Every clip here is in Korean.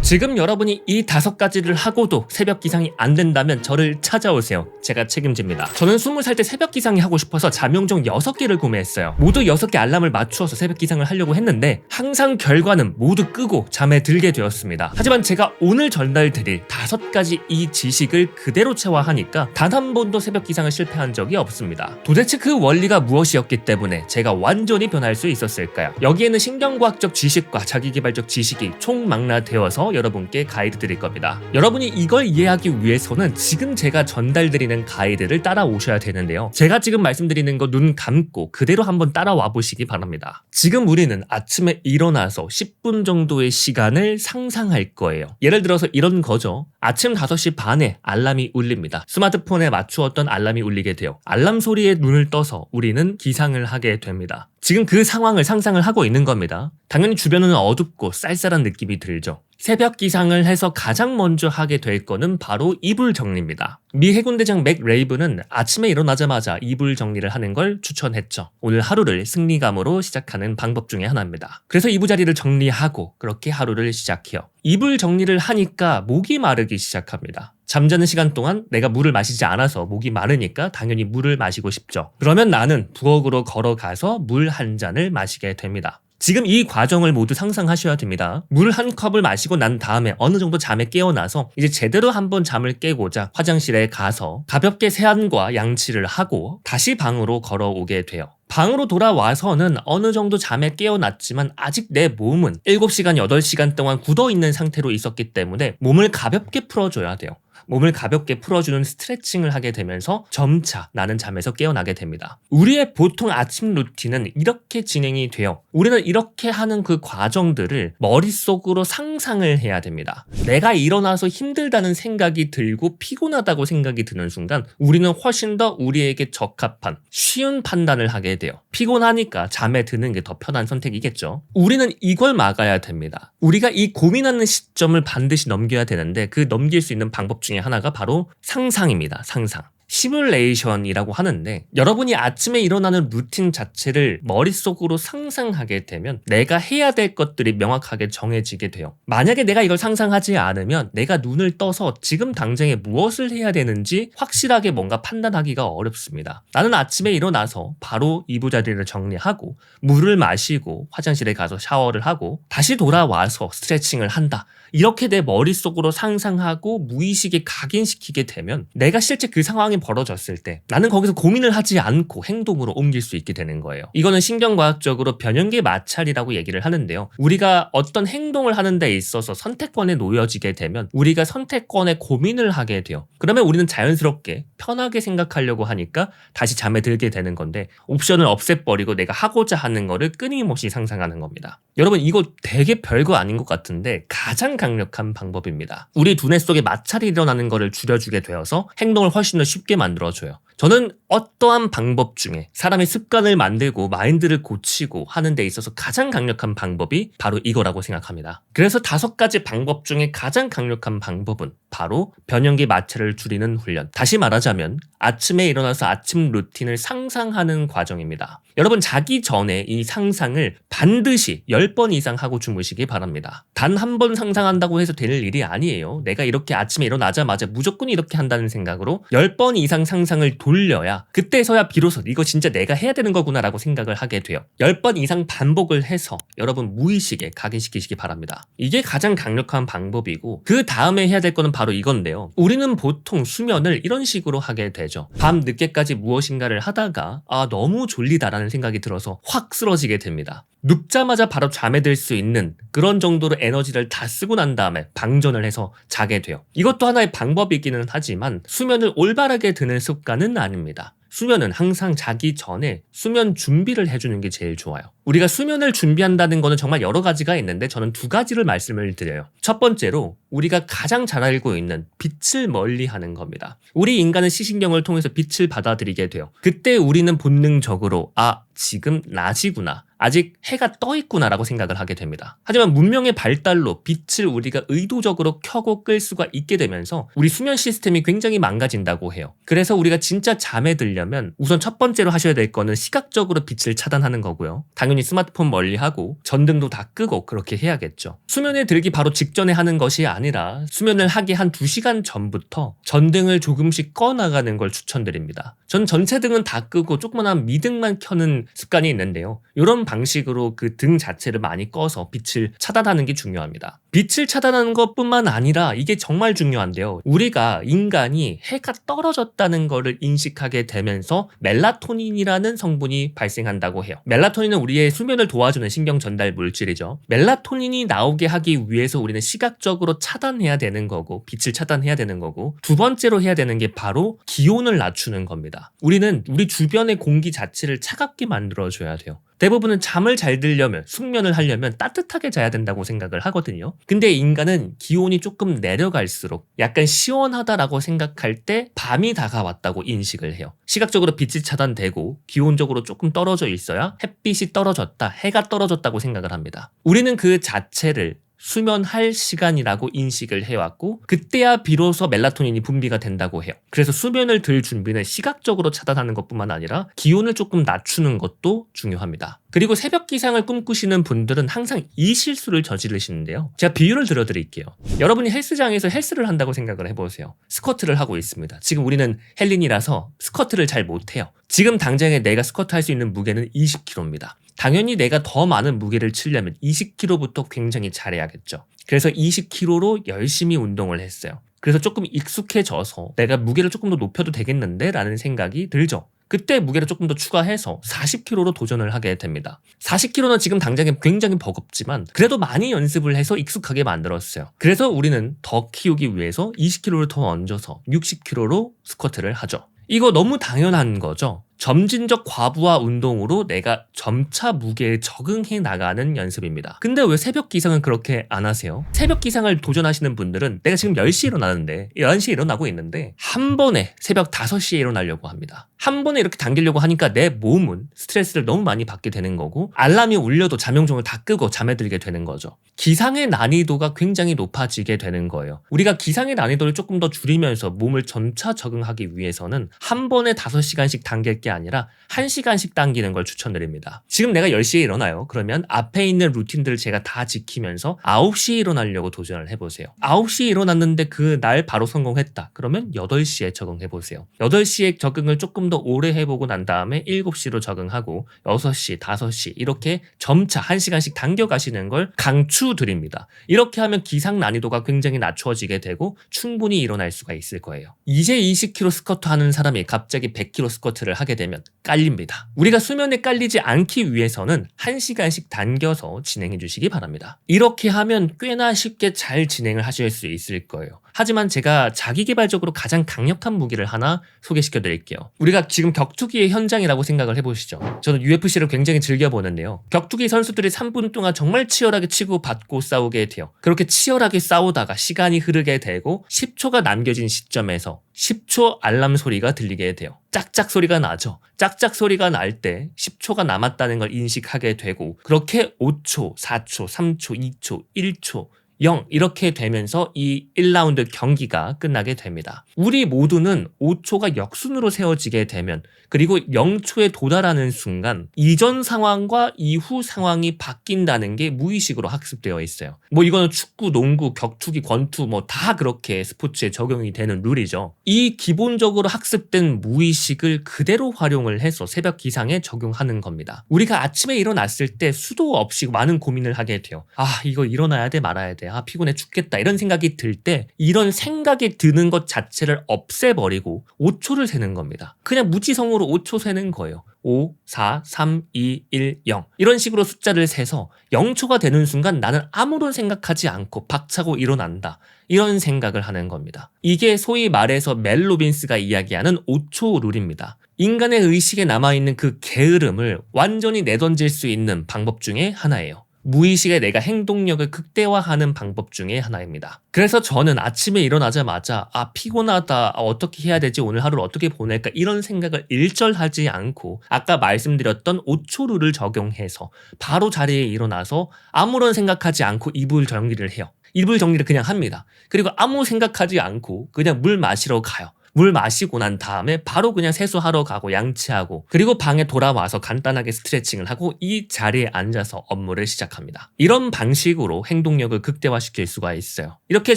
지금 여러분이 이 5가지를 하고도 새벽 기상이 안 된다면 저를 찾아오세요. 제가 책임집니다. 저는 20살 때 새벽 기상이 하고 싶어서 잠용종 6개를 구매했어요. 모두 6개 알람을 맞추어서 새벽 기상을 하려고 했는데 항상 결과는 모두 끄고 잠에 들게 되었습니다. 하지만 제가 오늘 전달드릴 5가지 이 지식을 그대로 체화하니까 단 한 번도 새벽 기상을 실패한 적이 없습니다. 도대체 그 원리가 무엇이었기 때문에 제가 완전히 변할 수 있었을까요? 여기에는 신경과학적 지식과 자기개발적 지식이 총망라되어서 여러분께 가이드 드릴 겁니다. 여러분이 이걸 이해하기 위해서는 지금 제가 전달드리는 가이드를 따라오셔야 되는데요. 제가 지금 말씀드리는 거 눈 감고 그대로 한번 따라와 보시기 바랍니다. 지금 우리는 아침에 일어나서 10분 정도의 시간을 상상할 거예요. 예를 들어서 이런 거죠. 아침 5시 반에 알람이 울립니다. 스마트폰에 맞추었던 알람이 울리게 돼요. 알람 소리에 눈을 떠서 우리는 기상을 하게 됩니다. 지금 그 상황을 상상을 하고 있는 겁니다. 당연히 주변은 어둡고 쌀쌀한 느낌이 들죠. 새벽 기상을 해서 가장 먼저 하게 될 거는 바로 이불 정리입니다. 미 해군대장 맥 레이븐은 아침에 일어나자마자 이불 정리를 하는 걸 추천했죠. 오늘 하루를 승리감으로 시작하는 방법 중에 하나입니다. 그래서 이부자리를 정리하고 그렇게 하루를 시작해요. 이불 정리를 하니까 목이 마르기 시작합니다. 잠자는 시간 동안 내가 물을 마시지 않아서 목이 마르니까 당연히 물을 마시고 싶죠. 그러면 나는 부엌으로 걸어가서 물 한 잔을 마시게 됩니다. 지금 이 과정을 모두 상상하셔야 됩니다. 물 한 컵을 마시고 난 다음에 어느 정도 잠에 깨어나서 이제 제대로 한번 잠을 깨고자 화장실에 가서 가볍게 세안과 양치를 하고 다시 방으로 걸어오게 돼요. 방으로 돌아와서는 어느 정도 잠에 깨어났지만 아직 내 몸은 7시간, 8시간 동안 굳어있는 상태로 있었기 때문에 몸을 가볍게 풀어줘야 돼요. 몸을 가볍게 풀어주는 스트레칭을 하게 되면서 점차 나는 잠에서 깨어나게 됩니다. 우리의 보통 아침 루틴은 이렇게 진행이 돼요. 우리는 이렇게 하는 그 과정들을 머릿속으로 상상을 해야 됩니다. 내가 일어나서 힘들다는 생각이 들고 피곤하다고 생각이 드는 순간 우리는 훨씬 더 우리에게 적합한 쉬운 판단을 하게 돼요. 피곤하니까 잠에 드는 게 더 편한 선택이겠죠. 우리는 이걸 막아야 됩니다. 우리가 이 고민하는 시점을 반드시 넘겨야 되는데 그 넘길 수 있는 방법 중에 하나가 바로 상상입니다. 상상. 시뮬레이션이라고 하는데 여러분이 아침에 일어나는 루틴 자체를 머릿속으로 상상하게 되면 내가 해야 될 것들이 명확하게 정해지게 돼요. 만약에 내가 이걸 상상하지 않으면 내가 눈을 떠서 지금 당장에 무엇을 해야 되는지 확실하게 뭔가 판단하기가 어렵습니다. 나는 아침에 일어나서 바로 이부자리를 정리하고 물을 마시고 화장실에 가서 샤워를 하고 다시 돌아와서 스트레칭을 한다. 이렇게 내 머릿속으로 상상하고 무의식에 각인시키게 되면 내가 실제 그 상황이 벌어졌을 때 나는 거기서 고민을 하지 않고 행동으로 옮길 수 있게 되는 거예요. 이거는 신경과학적으로 변형계 마찰이라고 얘기를 하는데요. 우리가 어떤 행동을 하는 데 있어서 선택권에 놓여지게 되면 우리가 선택권에 고민을 하게 돼요. 그러면 우리는 자연스럽게 편하게 생각하려고 하니까 다시 잠에 들게 되는 건데 옵션을 없애버리고 내가 하고자 하는 거를 끊임없이 상상하는 겁니다. 여러분 이거 되게 별거 아닌 것 같은데 가장 강력한 방법입니다. 우리 두뇌 속에 마찰이 일어나는 것을 줄여주게 되어서 행동을 훨씬 더 쉽게 만들어줘요. 저는 어떠한 방법 중에 사람의 습관을 만들고 마인드를 고치고 하는 데 있어서 가장 강력한 방법이 바로 이거라고 생각합니다. 그래서 5가지 방법 중에 가장 강력한 방법은 바로 변형계 마찰을 줄이는 훈련. 다시 말하자면 아침에 일어나서 아침 루틴을 상상하는 과정입니다. 여러분 자기 전에 이 상상을 반드시 10번 이상 하고 주무시기 바랍니다. 단 한 번 상상한다고 해서 될 일이 아니에요. 내가 이렇게 아침에 일어나자마자 무조건 이렇게 한다는 생각으로 10번 이상 상상을 돌려야 그때서야 비로소 이거 진짜 내가 해야 되는 거구나 라고 생각을 하게 돼요. 10번 이상 반복을 해서 여러분 무의식에 각인시키시기 바랍니다. 이게 가장 강력한 방법이고 그 다음에 해야 될 거는 바로 이건데요. 우리는 보통 수면을 이런 식으로 하게 되죠. 밤 늦게까지 무엇인가를 하다가 너무 졸리다라는 생각이 들어서 확 쓰러지게 됩니다. 눕자마자 바로 잠에 들 수 있는 그런 정도로 에너지를 다 쓰고 난 다음에 방전을 해서 자게 돼요. 이것도 하나의 방법이기는 하지만 수면을 올바르게 드는 습관은 아닙니다. 수면은 항상 자기 전에 수면 준비를 해주는 게 제일 좋아요. 우리가 수면을 준비한다는 거는 정말 여러 가지가 있는데 저는 2가지를 말씀을 드려요. 첫 번째로 우리가 가장 잘 알고 있는 빛을 멀리하는 겁니다. 우리 인간은 시신경을 통해서 빛을 받아들이게 돼요. 그때 우리는 본능적으로 지금 낮이구나. 아직 해가 떠 있구나라고 생각을 하게 됩니다. 하지만 문명의 발달로 빛을 우리가 의도적으로 켜고 끌 수가 있게 되면서 우리 수면 시스템이 굉장히 망가진다고 해요. 그래서 우리가 진짜 잠에 들려면 우선 첫 번째로 하셔야 될 거는 시각적으로 빛을 차단하는 거고요. 당연히 스마트폰 멀리하고 전등도 다 끄고 그렇게 해야겠죠. 수면에 들기 바로 직전에 하는 것이 아니라 수면을 하기 한 2시간 전부터 전등을 조금씩 꺼나가는 걸 추천드립니다. 전 전체 등은 다 끄고 조그만한 미등만 켜는 습관이 있는데요. 이런 방식으로 그 등 자체를 많이 꺼서 빛을 차단하는 게 중요합니다. 빛을 차단하는 것뿐만 아니라 이게 정말 중요한데요. 우리가 인간이 해가 떨어졌다는 것을 인식하게 되면서 멜라토닌이라는 성분이 발생한다고 해요. 멜라토닌은 우리의 수면을 도와주는 신경 전달 물질이죠. 멜라토닌이 나오게 하기 위해서 우리는 시각적으로 차단해야 되는 거고 빛을 차단해야 되는 거고 두 번째로 해야 되는 게 바로 기온을 낮추는 겁니다. 우리는 우리 주변의 공기 자체를 차갑게 만들어줘야 돼요. 대부분은 잠을 잘 들려면 숙면을 하려면 따뜻하게 자야 된다고 생각을 하거든요. 근데 인간은 기온이 조금 내려갈수록 약간 시원하다라고 생각할 때 밤이 다가왔다고 인식을 해요. 시각적으로 빛이 차단되고 기온적으로 조금 떨어져 있어야 햇빛이 떨어졌다, 해가 떨어졌다고 생각을 합니다. 우리는 그 자체를 수면할 시간이라고 인식을 해왔고 그때야 비로소 멜라토닌이 분비가 된다고 해요. 그래서 수면을 들 준비는 시각적으로 차단하는 것뿐만 아니라 기온을 조금 낮추는 것도 중요합니다. 그리고 새벽 기상을 꿈꾸시는 분들은 항상 이 실수를 저지르시는데요. 제가 비유를 들어드릴게요. 여러분이 헬스장에서 헬스를 한다고 생각을 해보세요. 스쿼트를 하고 있습니다. 지금 우리는 헬린이라서 스쿼트를 잘 못해요. 지금 당장에 내가 스쿼트 할 수 있는 무게는 20kg입니다. 당연히 내가 더 많은 무게를 치려면 20kg부터 굉장히 잘해야겠죠. 그래서 20kg로 열심히 운동을 했어요. 그래서 조금 익숙해져서 내가 무게를 조금 더 높여도 되겠는데 라는 생각이 들죠. 그때 무게를 조금 더 추가해서 40kg로 도전을 하게 됩니다. 40kg는 지금 당장에 굉장히 버겁지만 그래도 많이 연습을 해서 익숙하게 만들었어요. 그래서 우리는 더 키우기 위해서 20kg를 더 얹어서 60kg로 스쿼트를 하죠. 이거 너무 당연한 거죠. 점진적 과부하 운동으로 내가 점차 무게에 적응해 나가는 연습입니다. 근데 왜 새벽 기상은 그렇게 안 하세요? 새벽 기상을 도전하시는 분들은 내가 지금 10시에 일어나는데 11시에 일어나고 있는데 한 번에 새벽 5시에 일어나려고 합니다. 한 번에 이렇게 당기려고 하니까 내 몸은 스트레스를 너무 많이 받게 되는 거고 알람이 울려도 잠용종을 다 끄고 잠에 들게 되는 거죠. 기상의 난이도가 굉장히 높아지게 되는 거예요. 우리가 기상의 난이도를 조금 더 줄이면서 몸을 점차 적응하기 위해서는 한 번에 5시간씩 당길 게 아니라 1시간씩 당기는 걸 추천드립니다. 지금 내가 10시에 일어나요. 그러면 앞에 있는 루틴들을 제가 다 지키면서 9시에 일어나려고 도전을 해보세요. 9시에 일어났는데 그날 바로 성공했다. 그러면 8시에 적응해보세요. 8시에 적응을 조금 더 오래 해보고 난 다음에 7시로 적응하고 6시, 5시 이렇게 점차 1시간씩 당겨가시는 걸 강추드립니다. 이렇게 하면 기상 난이도가 굉장히 낮춰지게 되고 충분히 일어날 수가 있을 거예요. 이제 20kg 스쿼트 하는 사람이 갑자기 100kg 스쿼트를 하게 되면 깔립니다. 우리가 수면에 깔리지 않기 위해서는 1시간씩 당겨서 진행해 주시기 바랍니다. 이렇게 하면 꽤나 쉽게 잘 진행을 하실 수 있을 거예요. 하지만 제가 자기계발적으로 가장 강력한 무기를 하나 소개시켜 드릴게요. 우리가 지금 격투기의 현장이라고 생각을 해보시죠. 저는 UFC를 굉장히 즐겨보는데요. 격투기 선수들이 3분 동안 정말 치열하게 치고 받고 싸우게 돼요. 그렇게 치열하게 싸우다가 시간이 흐르게 되고 10초가 남겨진 시점에서 10초 알람 소리가 들리게 돼요. 짝짝 소리가 나죠. 짝짝 소리가 날 때 10초가 남았다는 걸 인식하게 되고 그렇게 5초, 4초, 3초, 2초, 1초 0 이렇게 되면서 이 1라운드 경기가 끝나게 됩니다. 우리 모두는 5초가 역순으로 세워지게 되면 그리고 0초에 도달하는 순간 이전 상황과 이후 상황이 바뀐다는 게 무의식으로 학습되어 있어요. 이거는 축구, 농구, 격투기, 권투 다 그렇게 스포츠에 적용이 되는 룰이죠. 이 기본적으로 학습된 무의식을 그대로 활용을 해서 새벽 기상에 적용하는 겁니다. 우리가 아침에 일어났을 때 수도 없이 많은 고민을 하게 돼요. 이거 일어나야 돼 말아야 돼. 피곤해 죽겠다 이런 생각이 들 때 이런 생각이 드는 것 자체를 없애버리고 5초를 세는 겁니다. 그냥 무지성으로 5초 세는 거예요. 5, 4, 3, 2, 1, 0 이런 식으로 숫자를 세서 0초가 되는 순간 나는 아무런 생각하지 않고 박차고 일어난다. 이런 생각을 하는 겁니다. 이게 소위 말해서 멜 로빈스가 이야기하는 5초 룰입니다. 인간의 의식에 남아있는 그 게으름을 완전히 내던질 수 있는 방법 중에 하나예요. 무의식의 내가 행동력을 극대화하는 방법 중에 하나입니다. 그래서 저는 아침에 일어나자마자 피곤하다, 어떻게 해야 되지, 오늘 하루를 어떻게 보낼까, 이런 생각을 일절하지 않고 아까 말씀드렸던 5초 룰을 적용해서 바로 자리에 일어나서 아무런 생각하지 않고 이불 정리를 해요. 이불 정리를 그냥 합니다. 그리고 아무 생각하지 않고 그냥 물 마시러 가요. 물 마시고 난 다음에 바로 그냥 세수하러 가고 양치하고, 그리고 방에 돌아와서 간단하게 스트레칭을 하고 이 자리에 앉아서 업무를 시작합니다. 이런 방식으로 행동력을 극대화시킬 수가 있어요. 이렇게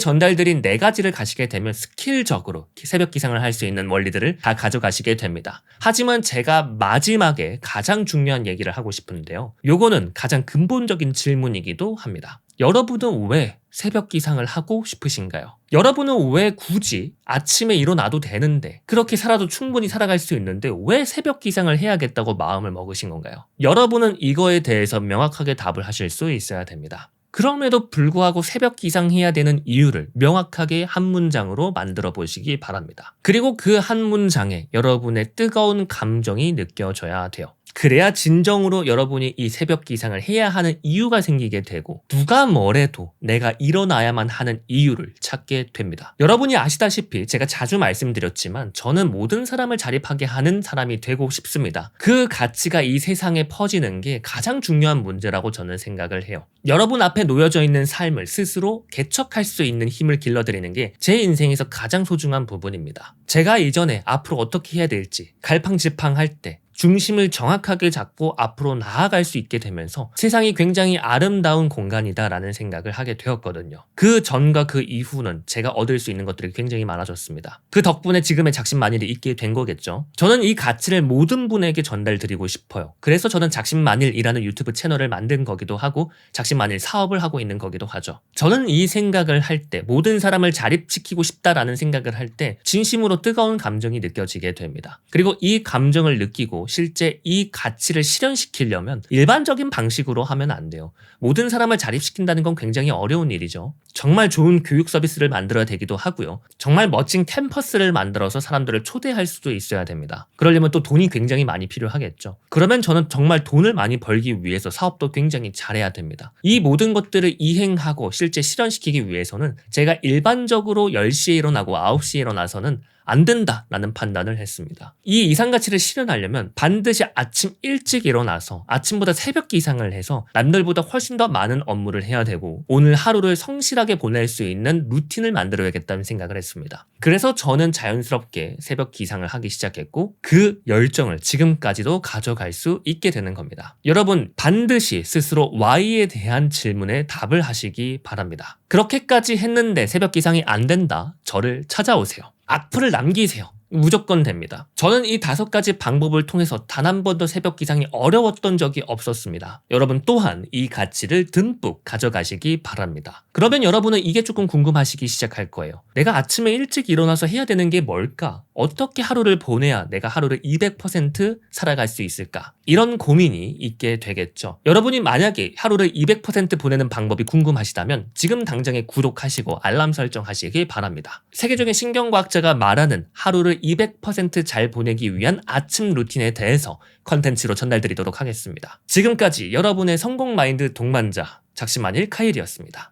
전달드린 4가지를 가시게 되면 스킬적으로 새벽 기상을 할 수 있는 원리들을 다 가져가시게 됩니다. 하지만 제가 마지막에 가장 중요한 얘기를 하고 싶은데요. 요거는 가장 근본적인 질문이기도 합니다. 여러분은 왜 새벽 기상을 하고 싶으신가요? 여러분은 왜 굳이 아침에 일어나도 되는데, 그렇게 살아도 충분히 살아갈 수 있는데 왜 새벽 기상을 해야겠다고 마음을 먹으신 건가요? 여러분은 이거에 대해서 명확하게 답을 하실 수 있어야 됩니다. 그럼에도 불구하고 새벽 기상해야 되는 이유를 명확하게 한 문장으로 만들어 보시기 바랍니다. 그리고 그 한 문장에 여러분의 뜨거운 감정이 느껴져야 돼요. 그래야 진정으로 여러분이 이 새벽 기상을 해야 하는 이유가 생기게 되고, 누가 뭐래도 내가 일어나야만 하는 이유를 찾게 됩니다. 여러분이 아시다시피 제가 자주 말씀드렸지만 저는 모든 사람을 자립하게 하는 사람이 되고 싶습니다. 그 가치가 이 세상에 퍼지는 게 가장 중요한 문제라고 저는 생각을 해요. 여러분 앞에 놓여져 있는 삶을 스스로 개척할 수 있는 힘을 길러드리는 게 제 인생에서 가장 소중한 부분입니다. 제가 이전에 앞으로 어떻게 해야 될지 갈팡질팡할 때 중심을 정확하게 잡고 앞으로 나아갈 수 있게 되면서 세상이 굉장히 아름다운 공간이다라는 생각을 하게 되었거든요. 그 전과 그 이후는 제가 얻을 수 있는 것들이 굉장히 많아졌습니다. 그 덕분에 지금의 작심만일이 있게 된 거겠죠. 저는 이 가치를 모든 분에게 전달드리고 싶어요. 그래서 저는 작심만일이라는 유튜브 채널을 만든 거기도 하고 작심만일 사업을 하고 있는 거기도 하죠. 저는 이 생각을 할 때, 모든 사람을 자립시키고 싶다라는 생각을 할 때 진심으로 뜨거운 감정이 느껴지게 됩니다. 그리고 이 감정을 느끼고 실제 이 가치를 실현시키려면 일반적인 방식으로 하면 안 돼요. 모든 사람을 자립시킨다는 건 굉장히 어려운 일이죠. 정말 좋은 교육 서비스를 만들어야 되기도 하고요. 정말 멋진 캠퍼스를 만들어서 사람들을 초대할 수도 있어야 됩니다. 그러려면 또 돈이 굉장히 많이 필요하겠죠. 그러면 저는 정말 돈을 많이 벌기 위해서 사업도 굉장히 잘해야 됩니다. 이 모든 것들을 이행하고 실제 실현시키기 위해서는 제가 일반적으로 10시에 일어나고 9시에 일어나서는 안 된다라는 판단을 했습니다. 이 이상가치를 실현하려면 반드시 아침 일찍 일어나서 아침보다 새벽 기상을 해서 남들보다 훨씬 더 많은 업무를 해야 되고, 오늘 하루를 성실하게 보낼 수 있는 루틴을 만들어야겠다는 생각을 했습니다. 그래서 저는 자연스럽게 새벽 기상을 하기 시작했고, 그 열정을 지금까지도 가져갈 수 있게 되는 겁니다. 여러분, 반드시 스스로 Why에 대한 질문에 답을 하시기 바랍니다. 그렇게까지 했는데 새벽 기상이 안 된다? 저를 찾아오세요. 악플을 남기세요. 무조건 됩니다. 저는 이 5가지 방법을 통해서 단 한 번도 새벽 기상이 어려웠던 적이 없었습니다. 여러분 또한 이 가치를 듬뿍 가져가시기 바랍니다. 그러면 여러분은 이게 조금 궁금하시기 시작할 거예요. 내가 아침에 일찍 일어나서 해야 되는 게 뭘까? 어떻게 하루를 보내야 내가 하루를 200% 살아갈 수 있을까? 이런 고민이 있게 되겠죠. 여러분이 만약에 하루를 200% 보내는 방법이 궁금하시다면 지금 당장에 구독하시고 알람 설정하시기 바랍니다. 세계적인 신경과학자가 말하는 하루를 200% 잘 보내기 위한 아침 루틴에 대해서 컨텐츠로 전달드리도록 하겠습니다. 지금까지 여러분의 성공 마인드 동반자 작심만일 카일이었습니다.